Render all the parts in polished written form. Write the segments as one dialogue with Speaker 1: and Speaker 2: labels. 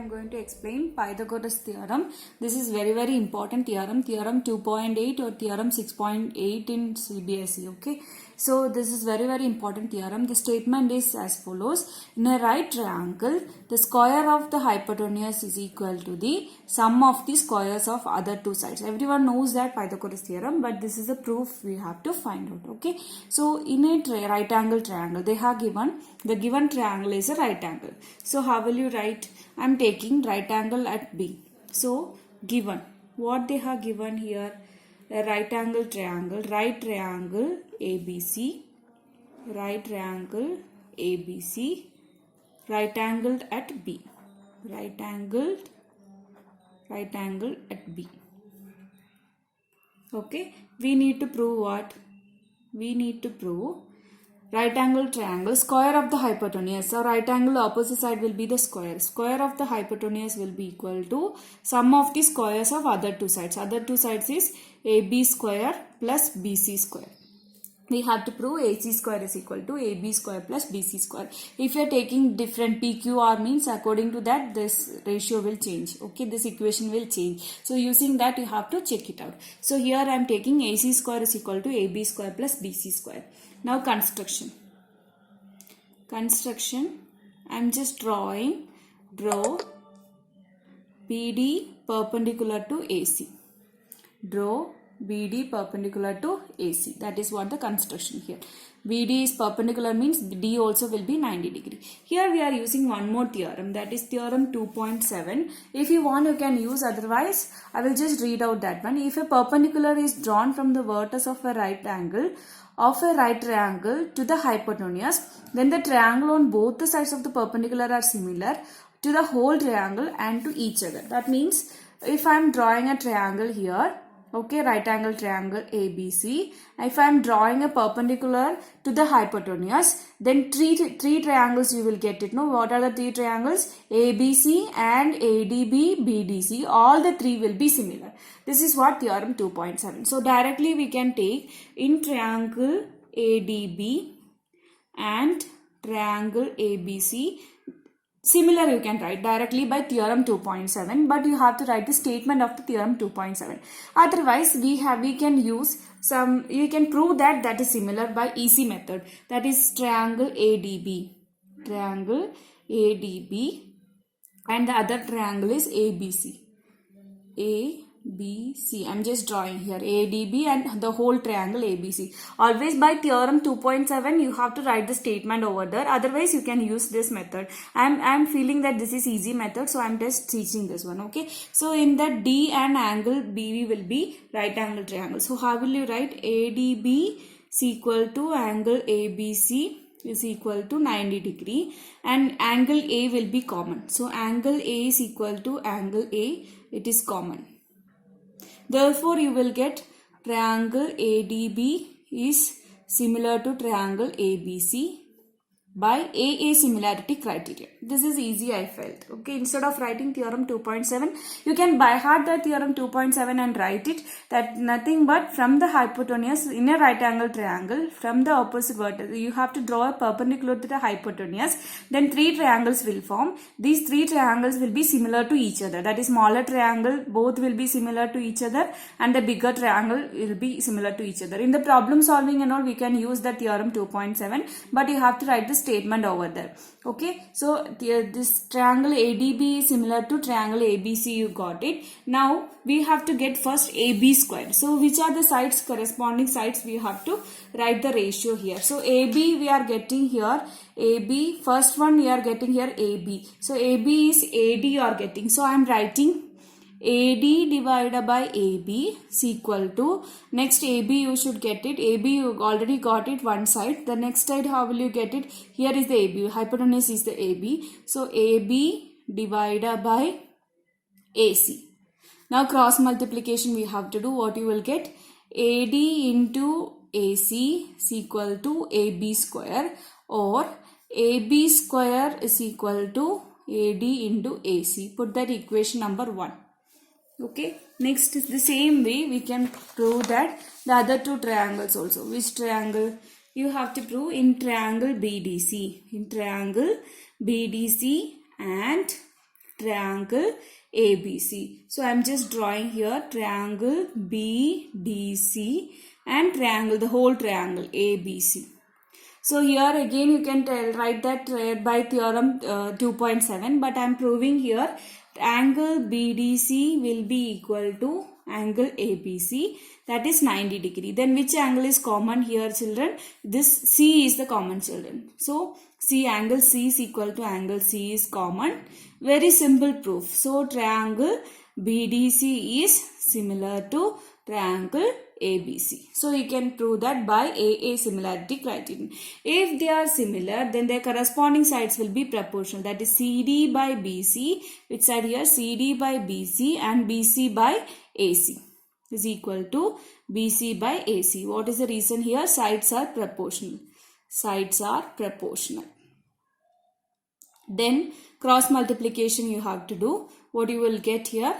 Speaker 1: am going to explain Pythagoras theorem. This is very important theorem, theorem 2.8 or theorem 6.8 in CBSE. Okay, so this is very important theorem. The statement is as follows: in a right triangle, the square of the hypotenuse is equal to the sum of the squares of other two sides. Everyone knows that Pythagoras theorem, but this is the proof we have to find out. Okay, so in a right angle triangle, they have given the given triangle is a right angle. So how will you write? I am taking right angle at B. So given what they have given here, a right angle triangle, right triangle ABC, right triangle ABC, right angled at B, right angled at B. Okay, we need to prove what? We need to prove right angle triangle, square of the hypotenuse. So right angle opposite side will be the square. Square of the hypotenuse will be equal to sum of the squares of other two sides. Other two sides is AB square plus BC square. We have to prove AC square is equal to AB square plus BC square. If you are taking different PQR means according to that this ratio will change. Okay, this equation will change. So using that you have to check it out. So here I am taking AC square is equal to AB square plus BC square. Now construction. I am just draw BD perpendicular to AC. Draw BD perpendicular to AC. That is what the construction here. BD is perpendicular means D also will be 90 degree. Here we are using one more theorem, that is theorem 2.7. If you want you can use, otherwise I will just read out that one. If a perpendicular is drawn from the vertex of a right angle of a right triangle to the hypotenuse, then the triangle on both the sides of the perpendicular are similar to the whole triangle and to each other. That means if I am drawing a triangle here, okay, right angle triangle ABC, if I am drawing a perpendicular to the hypotenuse, then three triangles you will get it. No, what are the three triangles? ABC and ADB, BDC, all the three will be similar. This is what theorem 2.7. So directly we can take in triangle ADB and triangle ABC, similar you can write directly by theorem 2.7, but you have to write the statement of the theorem 2.7. Otherwise we can use some, you can prove that is similar by easy method, that is triangle ADB and the other triangle is ABC. I'm just drawing here ADB and the whole triangle ABC. Always by theorem 2.7 you have to write the statement over there, otherwise you can use this method. I'm feeling that this is easy method, so I'm just teaching this one. Okay, so in that D and angle BB will be right angle triangle. So how will you write? ADB is equal to angle ABC is equal to 90 degree and angle A will be common. So angle A is equal to angle A, it is common. Therefore, you will get triangle ADB is similar to triangle ABC by AA similarity criteria. This is easy, I felt. Okay, instead of writing theorem 2.7, you can by heart the theorem 2.7 and write it. That nothing but from the hypotenuse in a right angle triangle, from the opposite vertex, you have to draw a perpendicular to the hypotenuse. Then three triangles will form. These three triangles will be similar to each other. That is smaller triangle, both will be similar to each other, and the bigger triangle will be similar to each other. In the problem solving and all, we can use the theorem 2.7, but you have to write the statement over there. Okay, so this triangle ADB is similar to triangle ABC, you got it. Now we have to get first AB square. So which are the sides, corresponding sides, we have to write the ratio here. So AB we are getting here AB, first one we are getting here AB. So AB is AD you are getting. So I am writing AD divided by AB is equal to, next AB you should get it, AB you already got it one side, the next side how will you get it? Here is the AB, hypotenuse is the AB, so AB divided by AC. Now cross multiplication we have to do, what you will get? AD into AC is equal to AB square, or AB square is equal to AD into AC. Put that equation number 1. Okay, next is the same way we can prove that the other two triangles also. Which triangle? You have to prove in triangle BDC. In triangle BDC and triangle ABC. So I'm just drawing here triangle BDC and triangle, the whole triangle ABC. So here again you can write that by theorem 2.7, but I am proving here angle BDC will be equal to angle ABC, that is 90 degree. Then which angle is common here, children? This C is the common, children. So C, angle C is equal to angle C is common. Very simple proof. So triangle BDC is similar to triangle ABC. So you can prove that by AA similarity criterion. If they are similar, then their corresponding sides will be proportional. That is CD by BC, which side here? CD by BC and BC by AC is equal to BC by AC. What is the reason here? Sides are proportional. Sides are proportional. Then cross multiplication you have to do. What you will get here?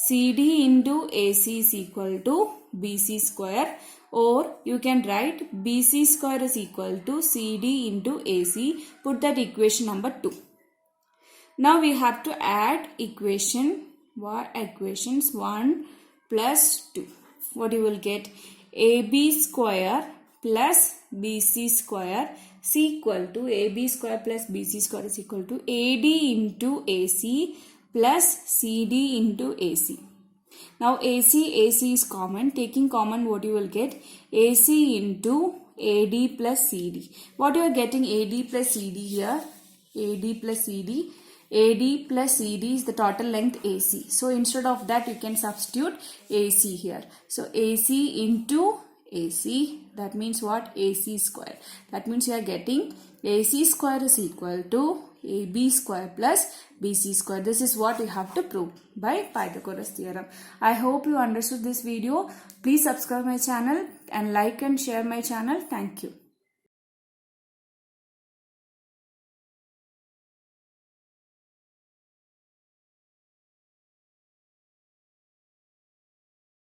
Speaker 1: CD into AC is equal to BC square, or you can write BC square is equal to CD into AC. Put that equation number 2. Now we have to add equations 1 plus 2. What you will get? AB square plus BC square is equal to AB square plus BC square is equal to AD into AC plus CD into AC. Now AC is common. Taking common, what you will get? AC into AD plus CD. What you are getting? AD plus CD here. AD plus CD. AD plus CD is the total length AC. So instead of that, you can substitute AC here. So AC into AC, that means what? AC square. That means you are getting AC square is equal to AB square plus BC square. This is what you have to prove by Pythagoras theorem. I hope you understood this video. Please subscribe my channel and like and share my channel. Thank you.